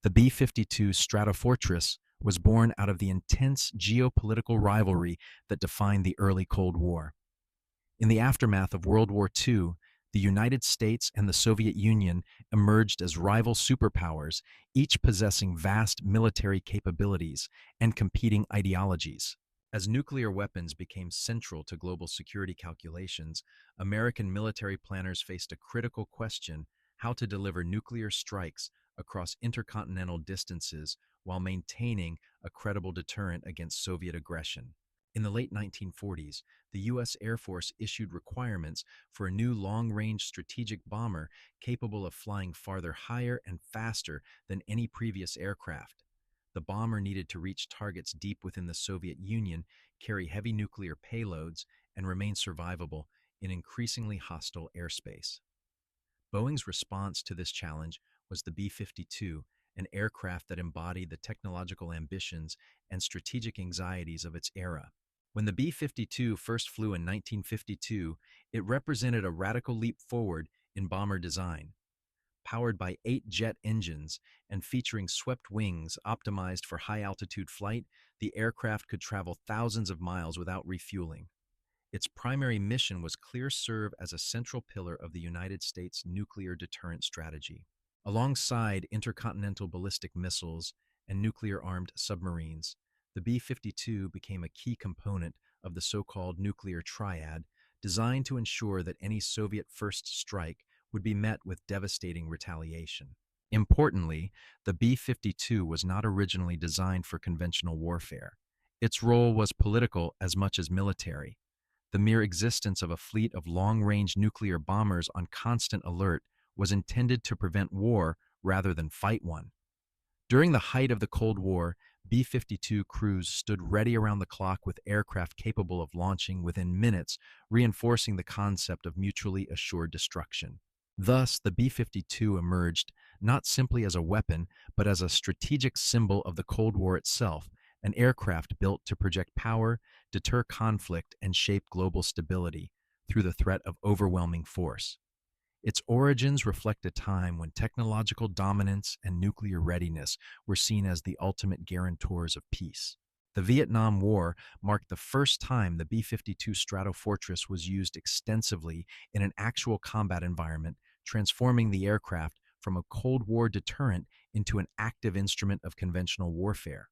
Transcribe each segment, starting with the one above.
The B-52 Stratofortress was born out of the intense geopolitical rivalry that defined the early Cold War. In the aftermath of World War II, the United States and the Soviet Union emerged as rival superpowers, each possessing vast military capabilities and competing ideologies. As nuclear weapons became central to global security calculations, American military planners faced a critical question: how to deliver nuclear strikes across intercontinental distances while maintaining a credible deterrent against Soviet aggression. In the late 1940s, the U.S. Air Force issued requirements for a new long-range strategic bomber capable of flying farther, higher, and faster than any previous aircraft. The bomber needed to reach targets deep within the Soviet Union, carry heavy nuclear payloads, and remain survivable in increasingly hostile airspace. Boeing's response to this challenge was the B-52, an aircraft that embodied the technological ambitions and strategic anxieties of its era. When the B-52 first flew in 1952, it represented a radical leap forward in bomber design. Powered by 8 jet engines and featuring swept wings optimized for high-altitude flight, the aircraft could travel thousands of miles without refueling. Its primary mission was clear: serve as a central pillar of the United States nuclear deterrent strategy. Alongside intercontinental ballistic missiles and nuclear-armed submarines, the B-52 became a key component of the so-called nuclear triad, designed to ensure that any Soviet first strike would be met with devastating retaliation. Importantly, the B-52 was not originally designed for conventional warfare. Its role was political as much as military. The mere existence of a fleet of long-range nuclear bombers on constant alert was intended to prevent war rather than fight one. During the height of the Cold War, B-52 crews stood ready around the clock with aircraft capable of launching within minutes, reinforcing the concept of mutually assured destruction. Thus, the B-52 emerged not simply as a weapon, but as a strategic symbol of the Cold War itself, an aircraft built to project power, deter conflict, and shape global stability through the threat of overwhelming force. Its origins reflect a time when technological dominance and nuclear readiness were seen as the ultimate guarantors of peace. The Vietnam War marked the first time the B-52 Stratofortress was used extensively in an actual combat environment, transforming the aircraft from a Cold War deterrent into an active instrument of conventional warfare.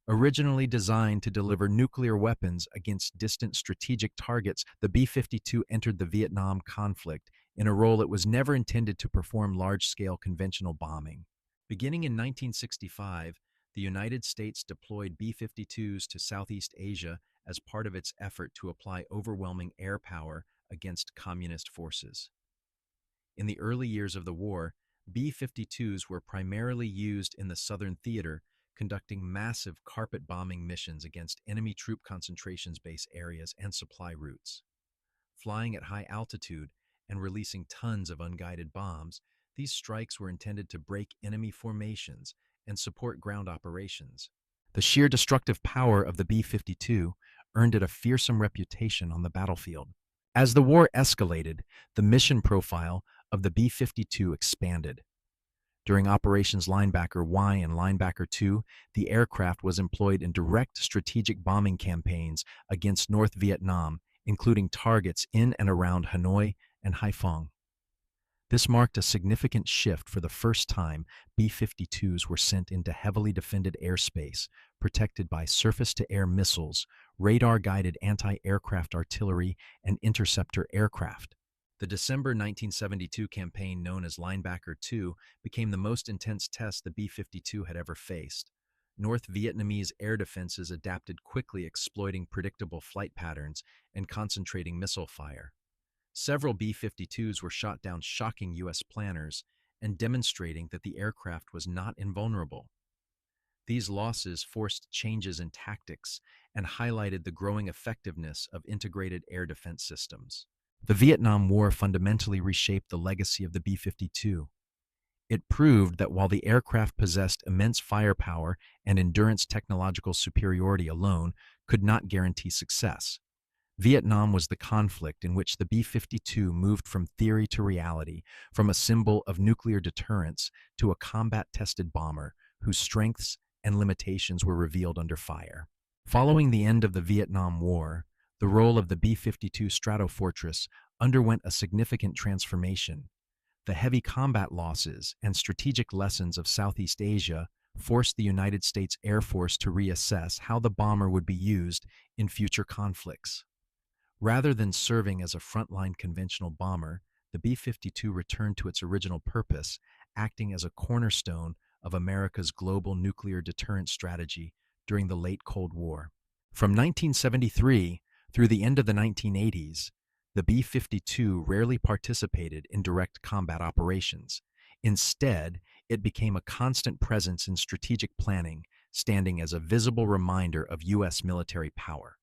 Originally designed to deliver nuclear weapons against distant strategic targets, the B-52 entered the Vietnam conflict in a role it was never intended to perform large-scale conventional bombing. Beginning in 1965, the United States deployed B-52s to Southeast Asia as part of its effort to apply overwhelming air power against communist forces. In the early years of the war, B-52s were primarily used in the Southern Theater, conducting massive carpet bombing missions against enemy troop concentrations, base areas, and supply routes. Flying at high altitude and releasing tons of unguided bombs, these strikes were intended to break enemy formations and support ground operations. The sheer destructive power of the B-52 earned it a fearsome reputation on the battlefield. As the war escalated, the mission profile of the B-52 expanded. During Operations Linebacker Y and Linebacker 2, the aircraft was employed in direct strategic bombing campaigns against North Vietnam, including targets in and around Hanoi and Haiphong. This marked a significant shift. For the first time, B-52s were sent into heavily defended airspace, protected by surface-to-air missiles, radar-guided anti-aircraft artillery, and interceptor aircraft. The December 1972 campaign, known as Linebacker 2, became the most intense test the B-52 had ever faced. North Vietnamese air defenses adapted quickly, exploiting predictable flight patterns and concentrating missile fire. Several B-52s were shot down, shocking U.S. planners and demonstrating that the aircraft was not invulnerable. These losses forced changes in tactics and highlighted the growing effectiveness of integrated air defense systems. The Vietnam War fundamentally reshaped the legacy of the B-52. It proved that while the aircraft possessed immense firepower and endurance, technological superiority alone could not guarantee success. Vietnam was the conflict in which the B-52 moved from theory to reality, from a symbol of nuclear deterrence to a combat-tested bomber whose strengths and limitations were revealed under fire. Following the end of the Vietnam War, the role of the B-52 Stratofortress underwent a significant transformation. The heavy combat losses and strategic lessons of Southeast Asia forced the United States Air Force to reassess how the bomber would be used in future conflicts. Rather than serving as a frontline conventional bomber, the B-52 returned to its original purpose, acting as a cornerstone of America's global nuclear deterrent strategy during the late Cold War. From 1973 through the end of the 1980s, the B-52 rarely participated in direct combat operations. Instead, it became a constant presence in strategic planning, standing as a visible reminder of U.S. military power.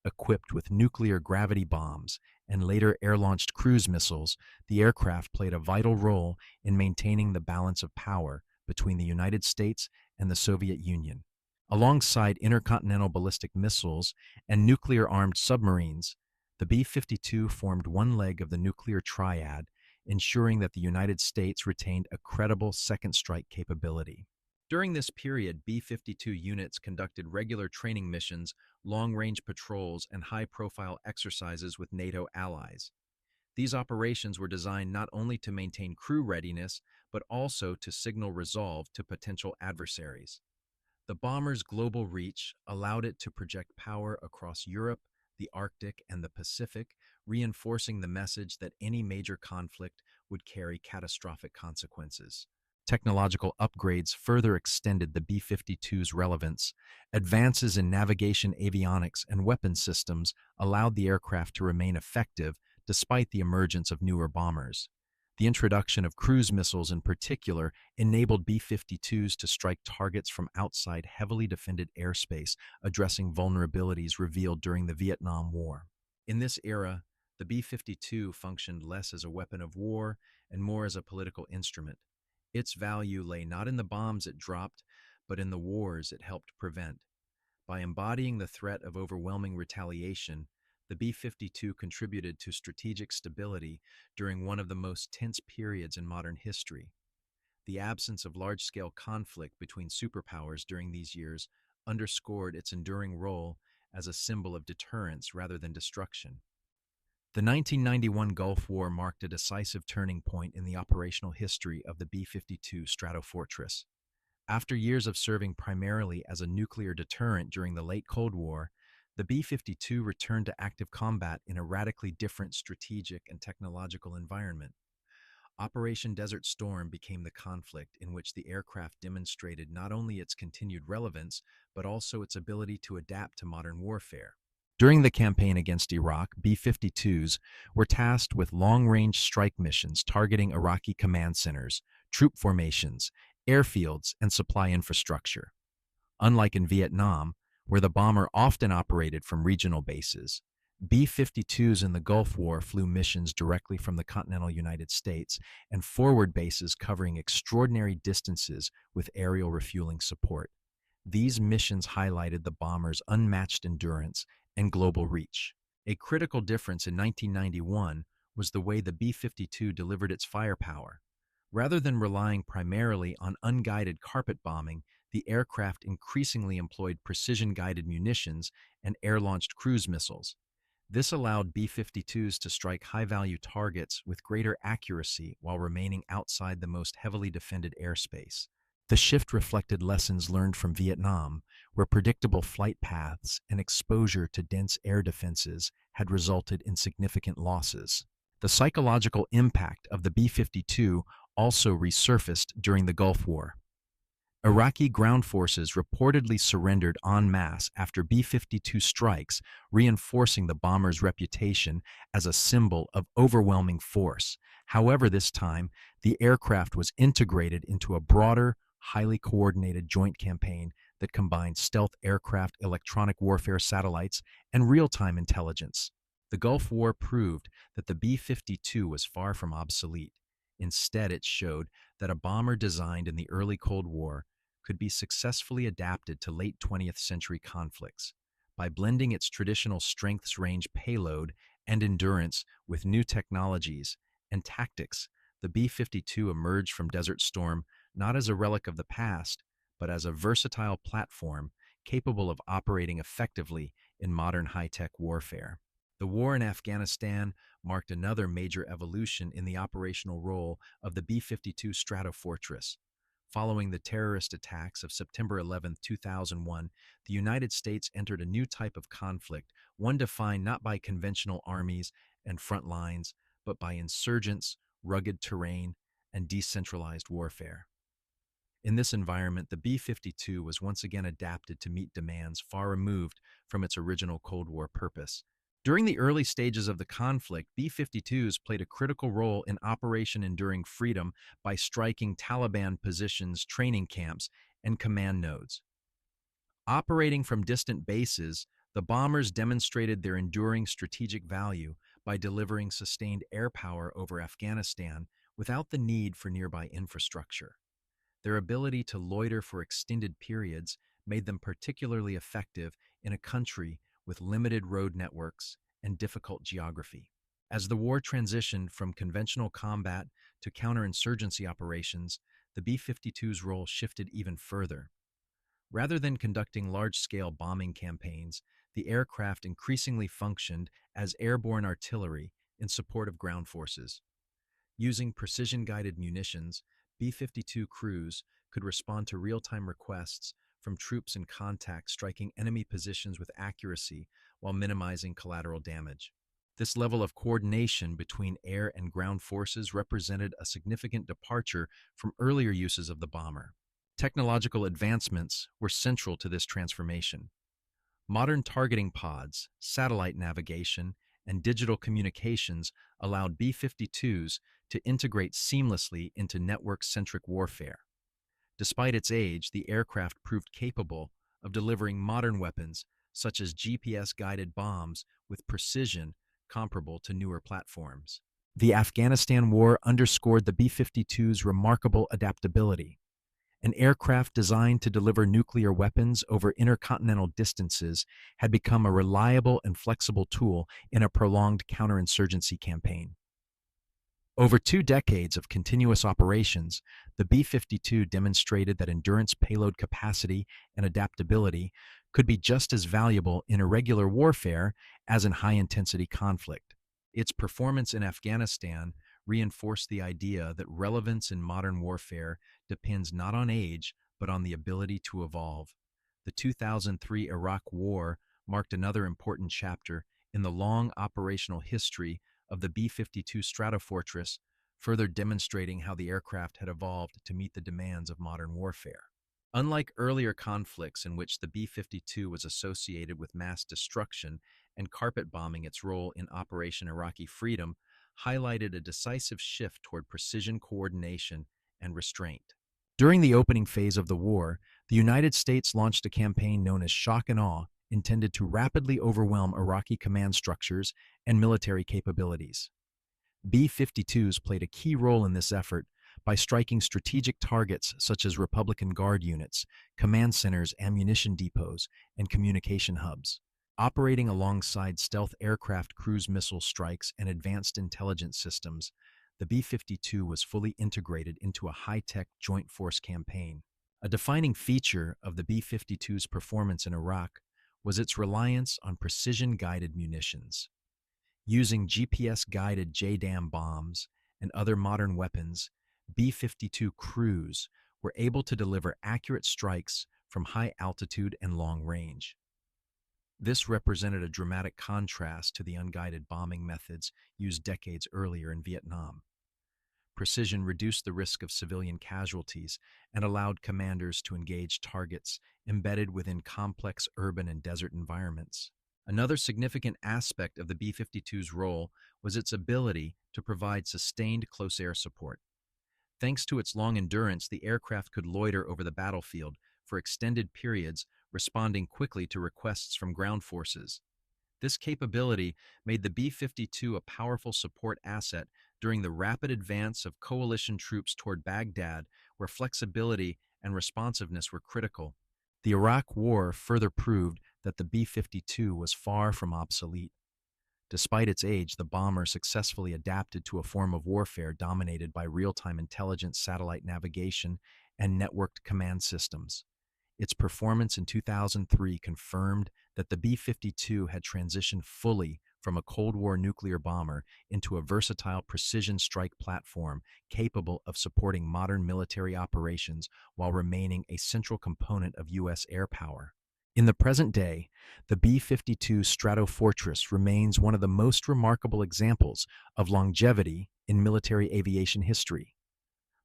Equipped with nuclear gravity bombs and later air-launched cruise missiles, the aircraft played a vital role in maintaining the balance of power between the United States and the Soviet Union. Alongside intercontinental ballistic missiles and nuclear-armed submarines, the B-52 formed one leg of the nuclear triad, ensuring that the United States retained a credible second strike capability. During this period, B-52 units conducted regular training missions, long-range patrols, and high-profile exercises with NATO allies. These operations were designed not only to maintain crew readiness, but also to signal resolve to potential adversaries. The bomber's global reach allowed it to project power across Europe, the Arctic, and the Pacific, reinforcing the message that any major conflict would carry catastrophic consequences. Technological upgrades further extended the B-52's relevance. Advances in navigation avionics and weapon systems allowed the aircraft to remain effective despite the emergence of newer bombers. The introduction of cruise missiles in particular enabled B-52s to strike targets from outside heavily defended airspace, addressing vulnerabilities revealed during the Vietnam War. In this era, the B-52 functioned less as a weapon of war and more as a political instrument. Its value lay not in the bombs it dropped, but in the wars it helped prevent. By embodying the threat of overwhelming retaliation, the B-52 contributed to strategic stability during one of the most tense periods in modern history. The absence of large-scale conflict between superpowers during these years underscored its enduring role as a symbol of deterrence rather than destruction. The 1991 Gulf War marked a decisive turning point in the operational history of the B-52 Stratofortress. After years of serving primarily as a nuclear deterrent during the late Cold War, the B-52 returned to active combat in a radically different strategic and technological environment. Operation Desert Storm became the conflict in which the aircraft demonstrated not only its continued relevance, but also its ability to adapt to modern warfare. During the campaign against Iraq, B-52s were tasked with long-range strike missions targeting Iraqi command centers, troop formations, airfields, and supply infrastructure. Unlike in Vietnam, where the bomber often operated from regional bases, B-52s in the Gulf War flew missions directly from the continental United States and forward bases covering extraordinary distances with aerial refueling support. These missions highlighted the bomber's unmatched endurance and global reach. A critical difference in 1991 was the way the B-52 delivered its firepower. Rather than relying primarily on unguided carpet bombing, the aircraft increasingly employed precision-guided munitions and air-launched cruise missiles. This allowed B-52s to strike high-value targets with greater accuracy while remaining outside the most heavily defended airspace. The shift reflected lessons learned from Vietnam, where predictable flight paths and exposure to dense air defenses had resulted in significant losses. The psychological impact of the B-52 also resurfaced during the Gulf War. Iraqi ground forces reportedly surrendered en masse after B-52 strikes, reinforcing the bomber's reputation as a symbol of overwhelming force. However, this time, the aircraft was integrated into a broader, highly coordinated joint campaign that combined stealth aircraft, electronic warfare satellites, and real-time intelligence. The Gulf War proved that the B-52 was far from obsolete. Instead, it showed that a bomber designed in the early Cold War could be successfully adapted to late 20th century conflicts. By blending its traditional strengths-range payload and endurance with new technologies and tactics, the B-52 emerged from Desert Storm not as a relic of the past, but as a versatile platform capable of operating effectively in modern high-tech warfare. The war in Afghanistan marked another major evolution in the operational role of the B-52 Stratofortress. Following the terrorist attacks of September 11, 2001, the United States entered a new type of conflict, one defined not by conventional armies and front lines, but by insurgents, rugged terrain, and decentralized warfare. In this environment, the B-52 was once again adapted to meet demands far removed from its original Cold War purpose. During the early stages of the conflict, B-52s played a critical role in Operation Enduring Freedom by striking Taliban positions, training camps, and command nodes. Operating from distant bases, the bombers demonstrated their enduring strategic value by delivering sustained air power over Afghanistan without the need for nearby infrastructure. Their ability to loiter for extended periods made them particularly effective in a country with limited road networks and difficult geography. As the war transitioned from conventional combat to counterinsurgency operations, the B-52's role shifted even further. Rather than conducting large-scale bombing campaigns, the aircraft increasingly functioned as airborne artillery in support of ground forces. Using precision-guided munitions, B-52 crews could respond to real-time requests from troops in contact, striking enemy positions with accuracy while minimizing collateral damage. This level of coordination between air and ground forces represented a significant departure from earlier uses of the bomber. Technological advancements were central to this transformation. Modern targeting pods, satellite navigation, and digital communications allowed B-52s to integrate seamlessly into network-centric warfare. Despite its age, the aircraft proved capable of delivering modern weapons such as GPS-guided bombs with precision comparable to newer platforms. The Afghanistan War underscored the B-52's remarkable adaptability. An aircraft designed to deliver nuclear weapons over intercontinental distances had become a reliable and flexible tool in a prolonged counterinsurgency campaign. Over 2 decades of continuous operations, the B-52 demonstrated that endurance, payload capacity, and adaptability could be just as valuable in irregular warfare as in high-intensity conflict. Its performance in Afghanistan reinforced the idea that relevance in modern warfare depends not on age, but on the ability to evolve. The 2003 Iraq War marked another important chapter in the long operational history of the B-52 Stratofortress, further demonstrating how the aircraft had evolved to meet the demands of modern warfare. Unlike earlier conflicts in which the B-52 was associated with mass destruction and carpet bombing, its role in Operation Iraqi Freedom highlighted a decisive shift toward precision coordination and restraint. During the opening phase of the war, the United States launched a campaign known as Shock and Awe, intended to rapidly overwhelm Iraqi command structures and military capabilities. B-52s played a key role in this effort by striking strategic targets such as Republican Guard units, command centers, ammunition depots, and communication hubs. Operating alongside stealth aircraft cruise missile strikes and advanced intelligence systems, the B-52 was fully integrated into a high-tech joint force campaign. A defining feature of the B-52's performance in Iraq was its reliance on precision-guided munitions. Using GPS-guided JDAM bombs and other modern weapons, B-52 crews were able to deliver accurate strikes from high altitude and long range. This represented a dramatic contrast to the unguided bombing methods used decades earlier in Vietnam. Precision reduced the risk of civilian casualties and allowed commanders to engage targets embedded within complex urban and desert environments. Another significant aspect of the B-52's role was its ability to provide sustained close air support. Thanks to its long endurance, the aircraft could loiter over the battlefield for extended periods, responding quickly to requests from ground forces. This capability made the B-52 a powerful support asset during the rapid advance of coalition troops toward Baghdad, where flexibility and responsiveness were critical. The Iraq War further proved that the B-52 was far from obsolete. Despite its age, the bomber successfully adapted to a form of warfare dominated by real-time intelligence, satellite navigation, and networked command systems. Its performance in 2003 confirmed that the B-52 had transitioned fully from a Cold War nuclear bomber into a versatile precision strike platform capable of supporting modern military operations while remaining a central component of U.S. air power. In the present day, the B-52 Stratofortress remains one of the most remarkable examples of longevity in military aviation history.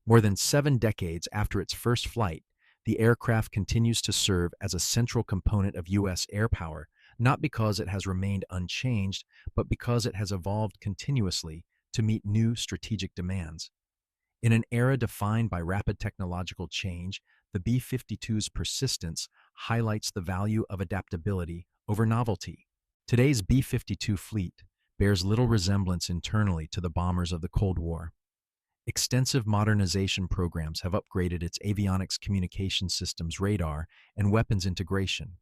More than 7 decades after its first flight, the aircraft continues to serve as a central component of U.S. air power, not because it has remained unchanged, but because it has evolved continuously to meet new strategic demands. In an era defined by rapid technological change, the B-52's persistence highlights the value of adaptability over novelty. Today's B-52 fleet bears little resemblance internally to the bombers of the Cold War. Extensive modernization programs have upgraded its avionics communication systems, radar, and weapons integration.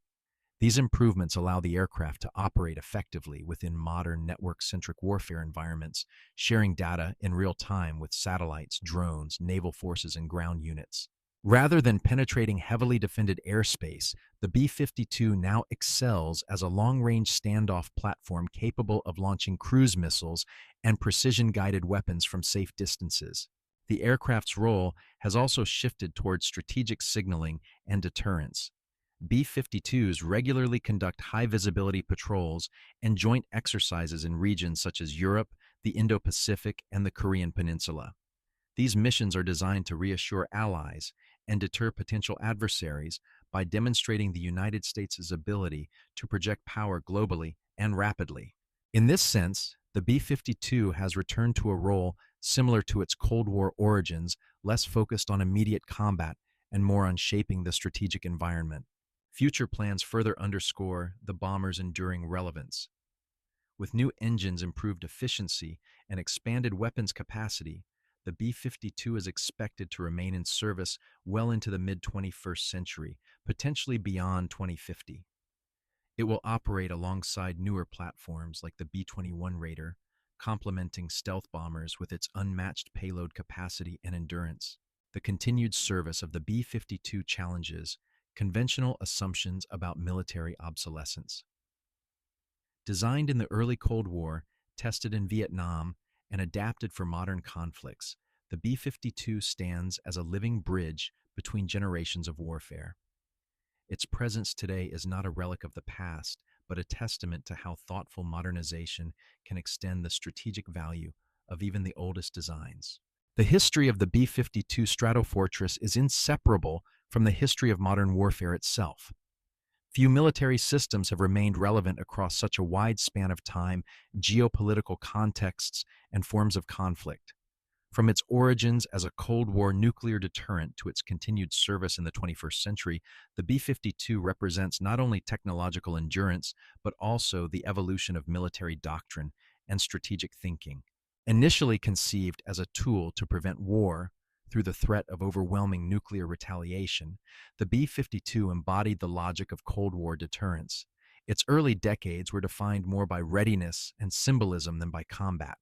These improvements allow the aircraft to operate effectively within modern network-centric warfare environments, sharing data in real time with satellites, drones, naval forces, and ground units. Rather than penetrating heavily defended airspace, the B-52 now excels as a long-range standoff platform capable of launching cruise missiles and precision-guided weapons from safe distances. The aircraft's role has also shifted towards strategic signaling and deterrence. B-52s regularly conduct high-visibility patrols and joint exercises in regions such as Europe, the Indo-Pacific, and the Korean Peninsula. These missions are designed to reassure allies and deter potential adversaries by demonstrating the United States' ability to project power globally and rapidly. In this sense, the B-52 has returned to a role similar to its Cold War origins, less focused on immediate combat and more on shaping the strategic environment. Future plans further underscore the bomber's enduring relevance. With new engines, improved efficiency, and expanded weapons capacity, the B-52 is expected to remain in service well into the mid-21st century, potentially beyond 2050. It will operate alongside newer platforms like the B-21 Raider, complementing stealth bombers with its unmatched payload capacity and endurance. The continued service of the B-52 challenges conventional assumptions about military obsolescence. Designed in the early Cold War, tested in Vietnam, and adapted for modern conflicts, the B-52 stands as a living bridge between generations of warfare. Its presence today is not a relic of the past, but a testament to how thoughtful modernization can extend the strategic value of even the oldest designs. The history of the B-52 Stratofortress is inseparable from the history of modern warfare itself. Few military systems have remained relevant across such a wide span of time, geopolitical contexts, and forms of conflict. From its origins as a Cold War nuclear deterrent to its continued service in the 21st century, the B-52 represents not only technological endurance, but also the evolution of military doctrine and strategic thinking. Initially conceived as a tool to prevent war through the threat of overwhelming nuclear retaliation, the B-52 embodied the logic of Cold War deterrence. Its early decades were defined more by readiness and symbolism than by combat.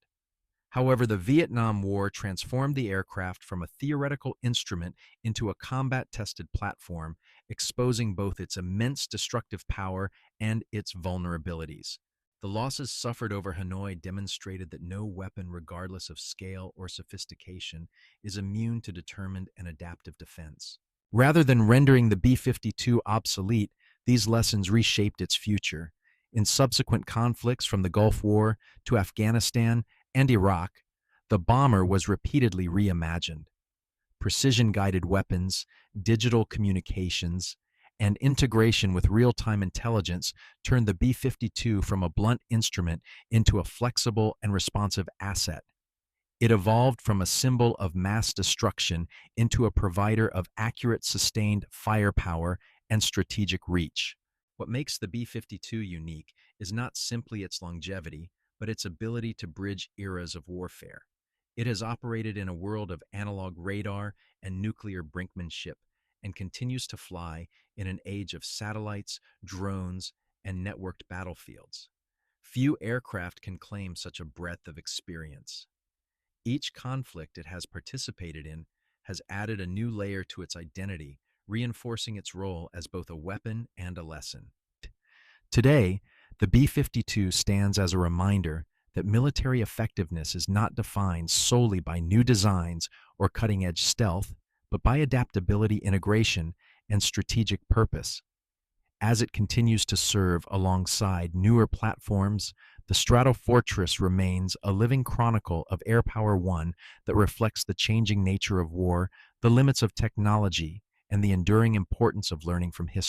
However, the Vietnam War transformed the aircraft from a theoretical instrument into a combat-tested platform, exposing both its immense destructive power and its vulnerabilities. The losses suffered over Hanoi demonstrated that no weapon, regardless of scale or sophistication, is immune to determined and adaptive defense. Rather than rendering the B-52 obsolete, these lessons reshaped its future. In subsequent conflicts from the Gulf War to Afghanistan and Iraq, the bomber was repeatedly reimagined. Precision-guided weapons, digital communications, and integration with real-time intelligence turned the B-52 from a blunt instrument into a flexible and responsive asset. It evolved from a symbol of mass destruction into a provider of accurate, sustained firepower and strategic reach. What makes the B-52 unique is not simply its longevity, but its ability to bridge eras of warfare. It has operated in a world of analog radar and nuclear brinkmanship, and continues to fly in an age of satellites, drones, and networked battlefields. Few aircraft can claim such a breadth of experience. Each conflict it has participated in has added a new layer to its identity, reinforcing its role as both a weapon and a lesson. Today, the B-52 stands as a reminder that military effectiveness is not defined solely by new designs or cutting-edge stealth, but by adaptability, integration, and strategic purpose. As it continues to serve alongside newer platforms, the Stratofortress remains a living chronicle of Air Power One that reflects the changing nature of war, the limits of technology, and the enduring importance of learning from history.